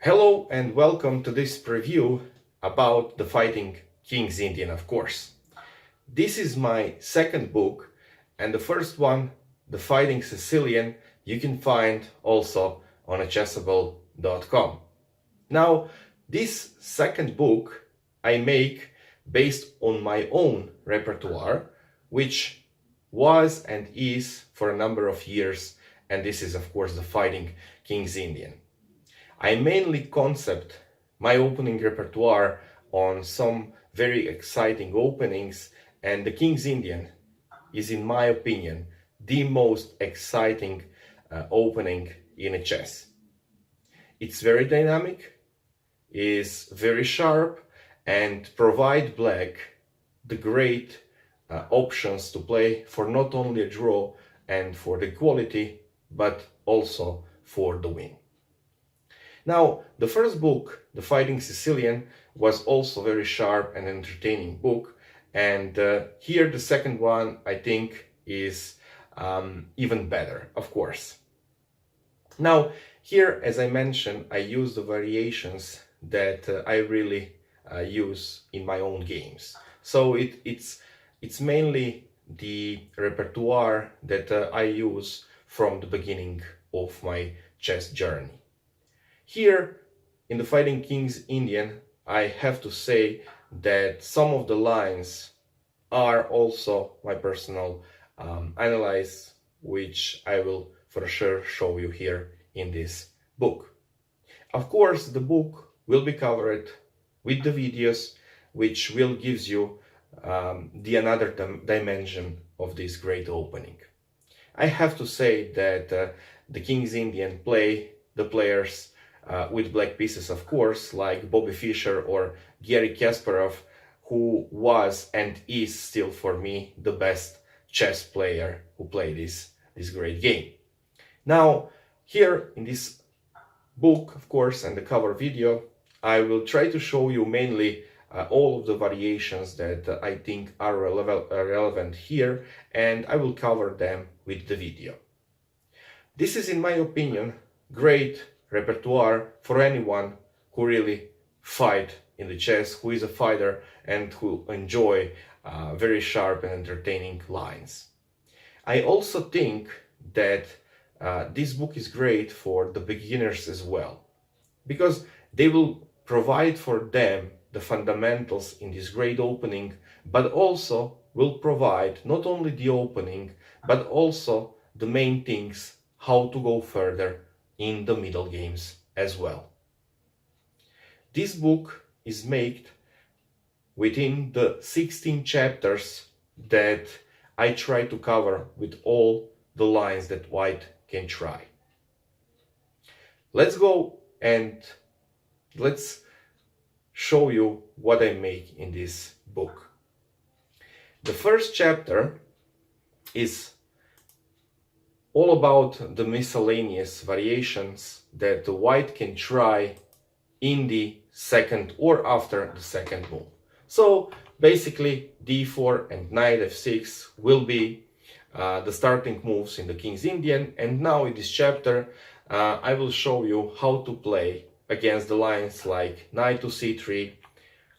Hello and welcome to this preview about the fighting King's Indian, of course. This is my second book, and the first one, The Fighting Sicilian, you can find also on chessable.com. Now, this second book I make based on my own repertoire, which was and is for a number of years, and this is of course the Fighting King's Indian. I mainly concept my opening repertoire on some very exciting openings, and the King's Indian is, in my opinion, the most exciting opening in a chess. It's very dynamic, is very sharp, and provide black the great options to play for not only a draw and for the equality, but also for the win. Now, the first book, The Fighting Sicilian, was also very sharp and entertaining book, and here the second one I think is even better, of course. Now, here, as I mentioned, I use the variations that I really use in my own games. So it's mainly the repertoire that I use from the beginning of my chess journey. Here, in the Fighting King's Indian, I have to say that some of the lines are also my personal analysis, which I will for sure show you here in this book. Of course, the book will be covered with the videos, which will give you the another dimension of this great opening. I have to say that the King's Indian play the players with black pieces, of course, like Bobby Fischer or Garry Kasparov, who was and is still for me the best chess player who played this great game. Now, here in this book, of course, and the cover video, I will try to show you mainly all of the variations that I think are relevant here, and I will cover them with the video. This is, in my opinion, great repertoire for anyone who really fight in the chess, who is a fighter and who enjoy very sharp and entertaining lines. I also think that this book is great for the beginners as well, because they will provide for them the fundamentals in this great opening, but also will provide not only the opening, but also the main things, how to go further in the middle games as well. This book is made within the 16 chapters that I try to cover with all the lines that white can try. Let's go and let's show you what I make in this book. The first chapter is all about the miscellaneous variations that the white can try in the second or after the second move. So basically d4 and knight f6 will be the starting moves in the King's Indian, and now in this chapter I will show you how to play against the lines like knight to c3,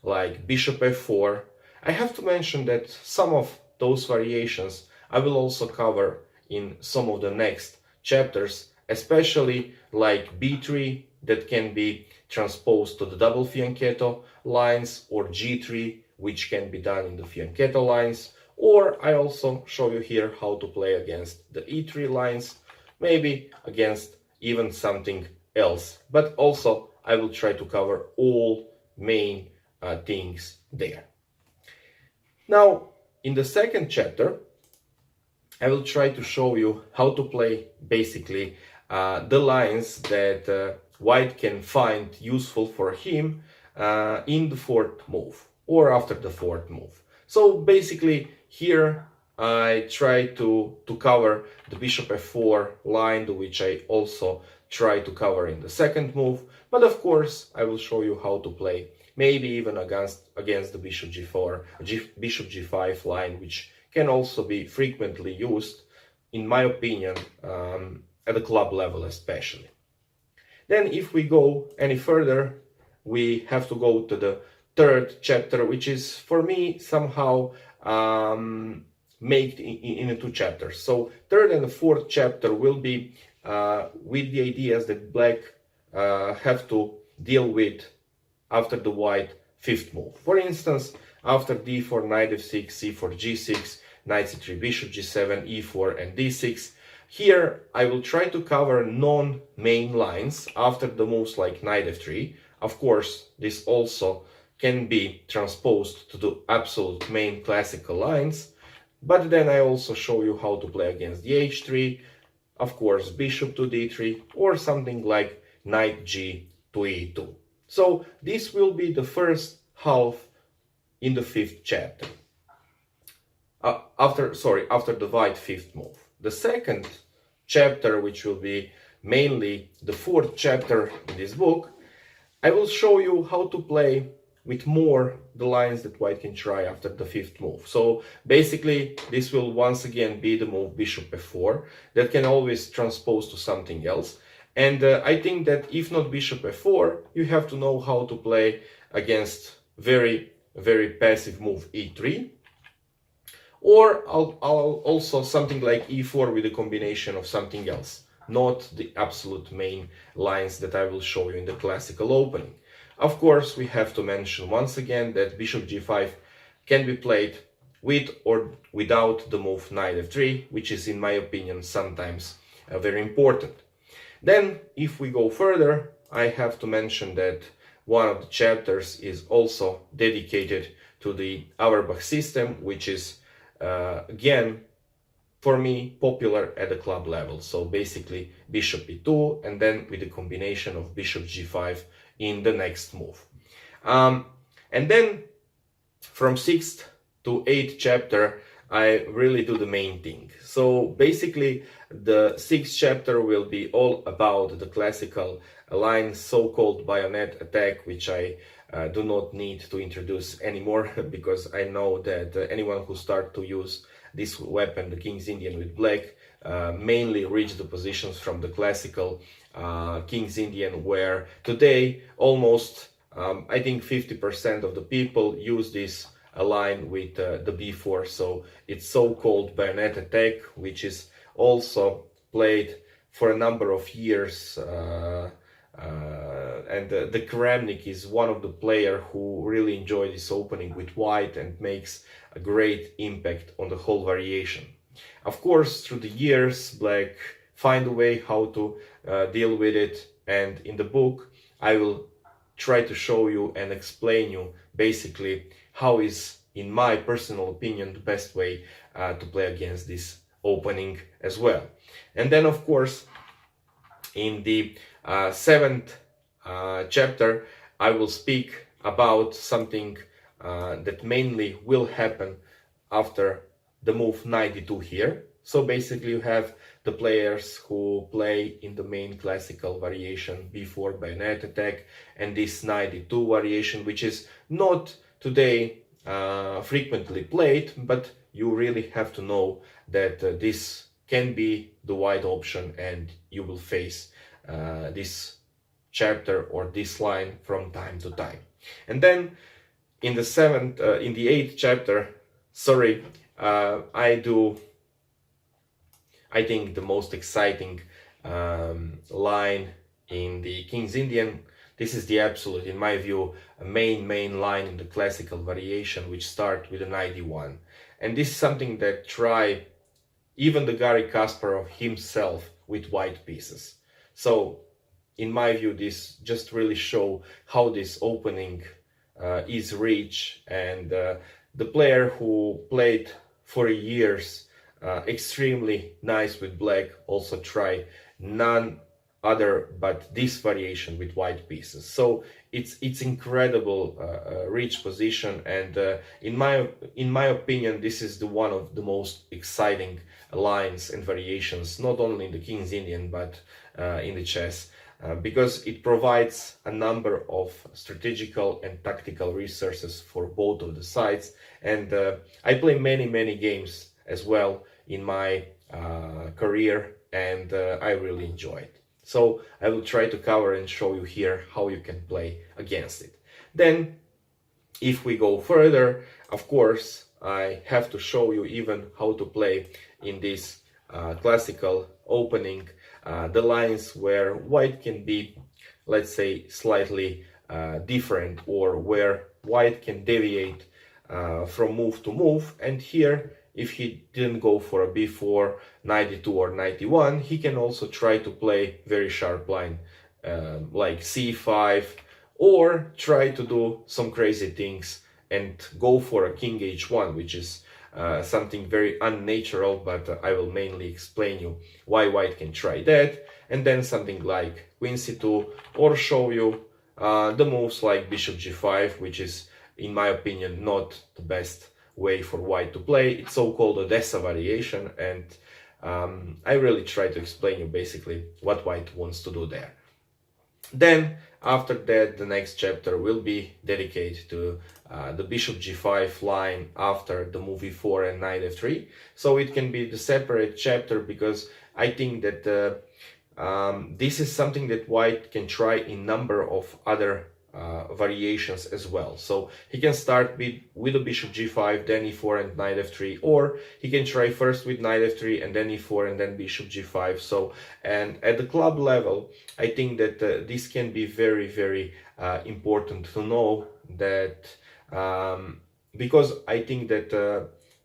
like bishop f4. I have to mention that some of those variations I will also cover in some of the next chapters, especially like b3 that can be transposed to the double fianchetto lines, or g3 which can be done in the fianchetto lines, or I also show you here how to play against the e3 lines, maybe against even something else, but also I will try to cover all main things there. Now, in the second chapter, I will try to show you how to play basically the lines that white can find useful for him in the fourth move or after the fourth move. So basically here I try to cover the bishop f4 line, which I also try to cover in the second move, but of course I will show you how to play maybe even against the bishop g4, bishop g5 line, which can also be frequently used, in my opinion, at the club level especially. Then if we go any further, we have to go to the third chapter, which is for me somehow made in two chapters. So third and the fourth chapter will be with the ideas that black have to deal with after the white fifth move. For instance, after d4, knight f6, c4, g6, knight c3, bishop g7, e4 and d6. Here I will try to cover non-main lines after the moves like knight f3. Of course, this also can be transposed to the absolute main classical lines, but then I also show you how to play against the h3, of course bishop to d3, or something like knight g to e2. So this will be the first half in the fifth chapter. After the white fifth move. The second chapter, which will be mainly the fourth chapter in this book, I will show you how to play with more the lines that white can try after the fifth move. So basically this will once again be the move bishop f4 that can always transpose to something else. And I think that if not bishop f4, you have to know how to play against very passive move e3, or also something like e4 with a combination of something else, not the absolute main lines that I will show you in the classical opening. Of course, we have to mention once again that bishop g5 can be played with or without the move knight f3, which is in my opinion sometimes very important. Then if we go further, I have to mention that one of the chapters is also dedicated to the Auerbach system, which is again for me popular at the club level. So basically bishop e2 and then with the combination of bishop g5 in the next move. And then from 6th to 8th chapter I really do the main thing. So basically the 6th chapter will be all about the classical line, so-called bayonet attack, which I do not need to introduce anymore because I know that anyone who starts to use this weapon, the King's Indian with black, mainly reach the positions from the classical King's Indian, where today almost I think 50% of the people use this line with the b4. So it's so-called bayonet attack, which is also played for a number of years, and the Kramnik is one of the players who really enjoy this opening with white and makes a great impact on the whole variation. Of course, through the years, black find a way how to deal with it, and in the book I will try to show you and explain you basically how is, in my personal opinion, the best way to play against this opening as well. And then of course in the 7th chapter I will speak about something that mainly will happen after the move knight d2 here. So basically you have the players who play in the main classical variation b4 bayonet attack and this knight d2 variation, which is not today frequently played, but you really have to know that this can be the white option and you will face this chapter or this line from time to time. And then in the 8th chapter, I think the most exciting line in the King's Indian. This is the absolute, in my view, a main line in the classical variation, which start with an knight d1. And this is something that try even the Garry Kasparov himself with white pieces. So in my view, this just really show how this opening is rich, and the player who played for years extremely nice with black also try none other but this variation with white pieces. So it's incredible rich position, and in my opinion this is the one of the most exciting lines and variations, not only in the King's Indian but in the chess, because it provides a number of strategical and tactical resources for both of the sides. And I play many games as well in my career, and I really enjoy it. So I will try to cover and show you here how you can play against it. Then if we go further, of course, I have to show you even how to play in this classical opening, the lines where white can be, let's say, slightly different, or where white can deviate from move to move. And here, if he didn't go for a b4, knight d2 or knight d1, he can also try to play very sharp line like c5, or try to do some crazy things and go for a king h1, which is something very unnatural, but I will mainly explain you why white can try that. And then something like queen c2, or show you the moves like bishop g5, which is, in my opinion, not the best way for white to play. It's so-called Odessa variation, and I really try to explain you basically what white wants to do there. Then after that, the next chapter will be dedicated to the bishop g5 line after the move e4 and knight f3. So it can be the separate chapter, because I think that this is something that white can try in number of other variations as well. So he can start with the bishop g5, then e4 and knight f3, or he can try first with knight f3 and then e4 and then bishop g5. So, and at the club level, I think that this can be very, very important to know that, because I think that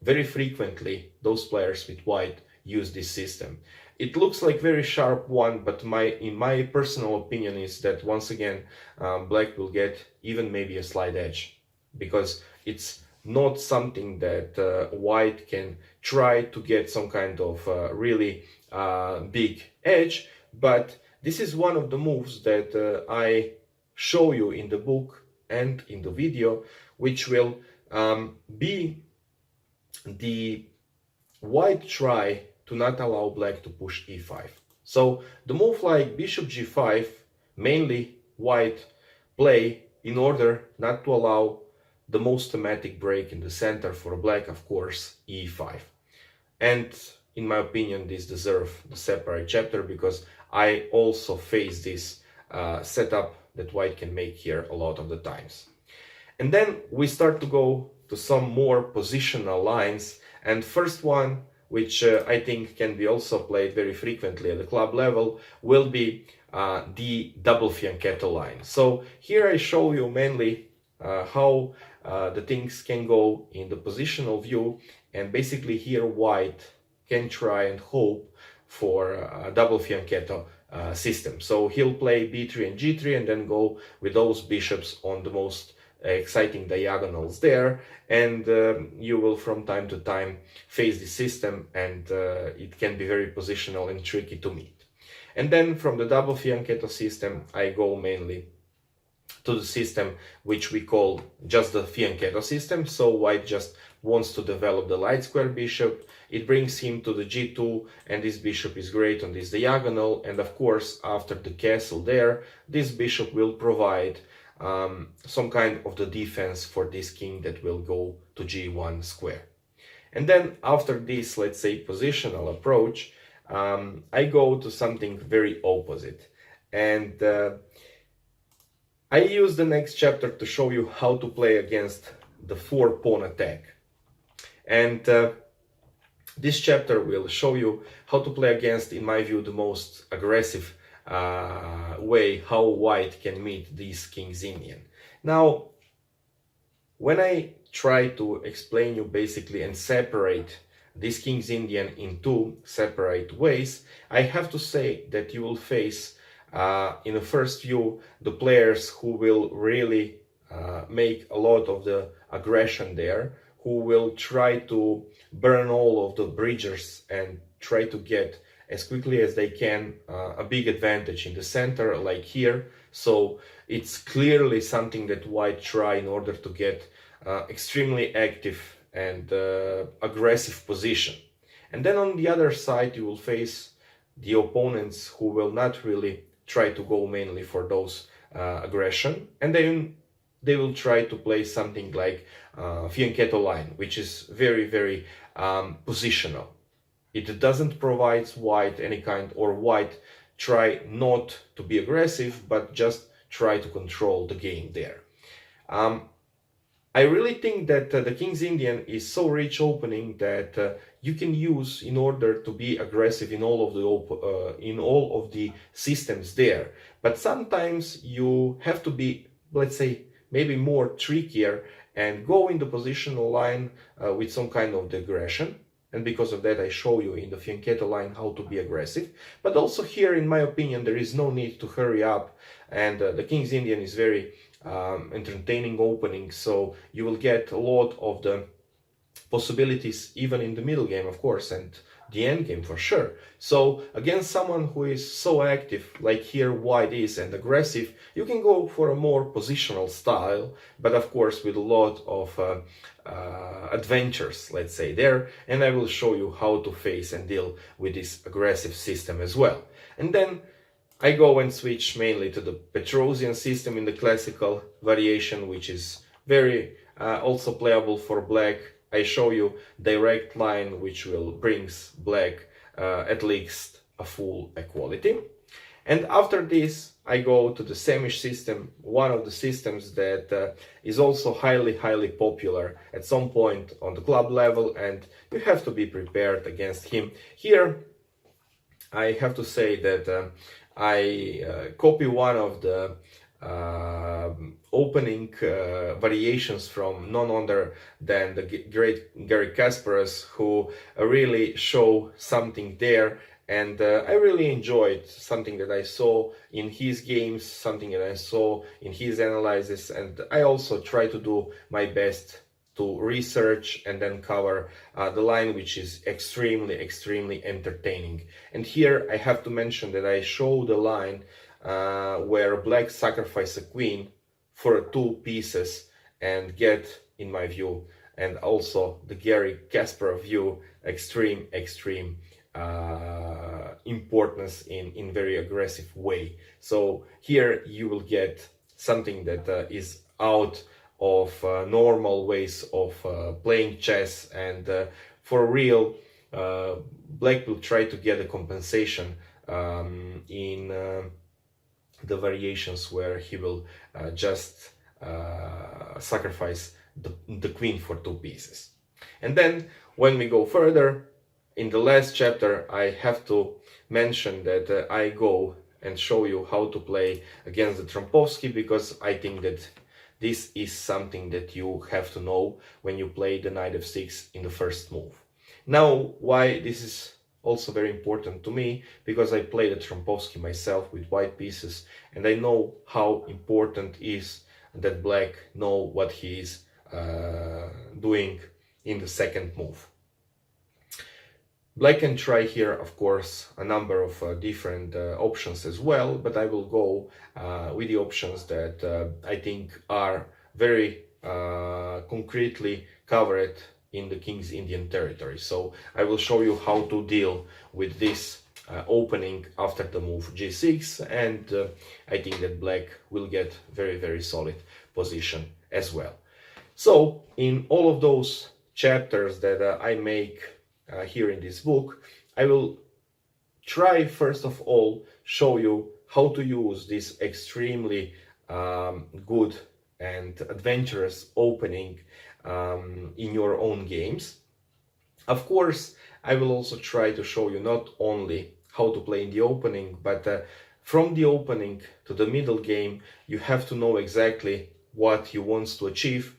very frequently those players with white use this system. It looks like very sharp one, but in my personal opinion is that once again black will get even maybe a slight edge, because it's not something that white can try to get some kind of really big edge. But this is one of the moves that I show you in the book and in the video, which will be the white try to not allow black to push e5. So the move like bishop g5, mainly white play in order not to allow the most thematic break in the center for black, of course, e5. And in my opinion, this deserves the separate chapter, because I also face this setup that white can make here a lot of the times. And then we start to go to some more positional lines, and first one, which I think can be also played very frequently at the club level, will be the double fianchetto line. So here I show you mainly how the things can go in the positional view, and basically here white can try and hope for a double fianchetto system. So he'll play b3 and g3 and then go with those bishops on the most exciting diagonals there, and you will from time to time face the system, and it can be very positional and tricky to meet. And then from the double fianchetto system I go mainly to the system which we call just the fianchetto system. So white just wants to develop the light square bishop. It brings him to the g2, and this bishop is great on this diagonal, and of course after the castle there, this bishop will provide some kind of the defense for this king that will go to g1 square. And then after this, let's say, positional approach, I go to something very opposite, and I use the next chapter to show you how to play against the 4-pawn attack. And this chapter will show you how to play against, in my view, the most aggressive way how white can meet these kings Indian. Now, when I try to explain you basically and separate these kings Indian in two separate ways, I have to say that you will face in the first view the players who will really make a lot of the aggression there, who will try to burn all of the bridges and try to get as quickly as they can a big advantage in the center, like here. So it's clearly something that white try in order to get extremely active and aggressive position. And then on the other side you will face the opponents who will not really try to go mainly for those aggression, and then they will try to play something like fianchetto line, which is very, very positional. It doesn't provide white any kind, or white try not to be aggressive, but just try to control the game there. I really think that the King's Indian is so rich opening that you can use in order to be aggressive in all of the systems there. But sometimes you have to be, let's say, maybe more trickier and go in the positional line with some kind of aggression. And because of that, I show you in the fianchetto line how to be aggressive. But also here, in my opinion, there is no need to hurry up. And the King's Indian is very entertaining opening. So you will get a lot of the possibilities even in the middle game, of course, and the end game for sure. So against someone who is so active, like here white is, and aggressive, you can go for a more positional style, but of course with a lot of adventures, let's say, there. And I will show you how to face and deal with this aggressive system as well. And then I go and switch mainly to the Petrosian system in the classical variation, which is very also playable for black. I show you direct line, which will brings black at least a full equality. And after this, I go to the Semish system, one of the systems that is also highly popular at some point on the club level, and you have to be prepared against him. Here, I have to say that I copy one of the opening variations from none other than the great Garry Kasparov, who really show something there. And I really enjoyed something that I saw in his games, something that I saw in his analysis, and I also try to do my best to research and then cover the line, which is extremely entertaining. And here I have to mention that I show the line where black sacrifice a queen for 2 pieces and get, in my view, and also the Garry Kasparov view, extreme importance in very aggressive way. So here you will get something that is out of normal ways of playing chess, and for real, black will try to get a compensation in the variations where he will just sacrifice the queen for 2 pieces. And then when we go further, in the last chapter, I have to mention that I go and show you how to play against the Trompovsky, because I think that this is something that you have to know when you play the knight f6 in the first move. Now, why this is also very important to me, because I played the Trompovsky myself with white pieces, and I know how important is that black know what he is doing in the second move. Black can try here, of course, a number of different options as well, but I will go with the options that I think are very concretely covered in the King's Indian territory. So I will show you how to deal with this opening after the move g6, and I think that black will get very solid position as well. So in all of those chapters that I make here in this book, I will try first of all show you how to use this extremely good and adventurous opening in your own games. Of course, I will also try to show you not only how to play in the opening, but from the opening to the middle game, you have to know exactly what you want to achieve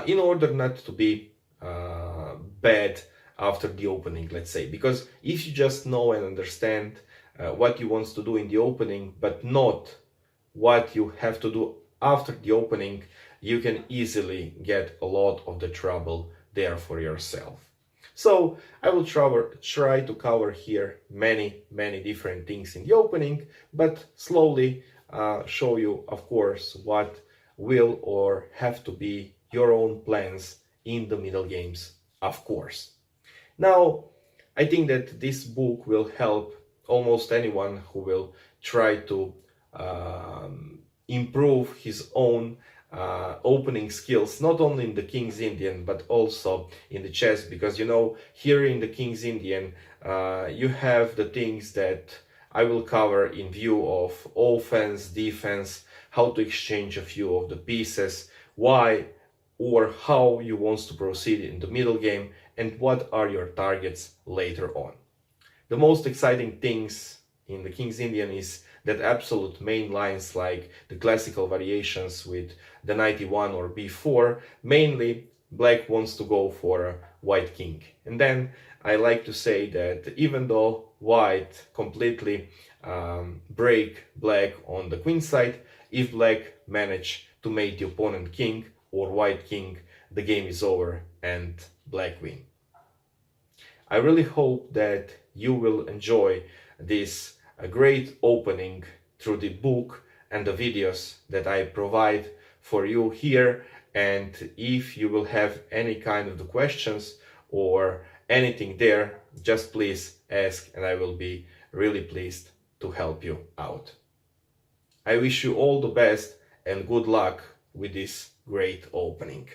in order not to be bad after the opening, let's say. Because if you just know and understand what you want to do in the opening, but not what you have to do after the opening, you can easily get a lot of the trouble there for yourself. So I will try to cover here many different things in the opening, but slowly show you, of course, what will or have to be your own plans in the middle games, of course. Now, I think that this book will help almost anyone who will try to improve his own opening skills, not only in the King's Indian, but also in the chess, because, you know, here in the King's Indian, you have the things that I will cover in view of offense, defense, how to exchange a few of the pieces, why or how you want to proceed in the middle game, and what are your targets later on. The most exciting things in the King's Indian is that absolute main lines like the classical variations with the knight e1 or b4, mainly black wants to go for a white king. And then I like to say that even though white completely break black on the queen side, if black manage to mate the opponent king or white king, the game is over and black win. I really hope that you will enjoy this great opening through the book and the videos that I provide for you here. And if you will have any kind of the questions or anything there, just please ask and I will be really pleased to help you out. I wish you all the best and good luck with this great opening.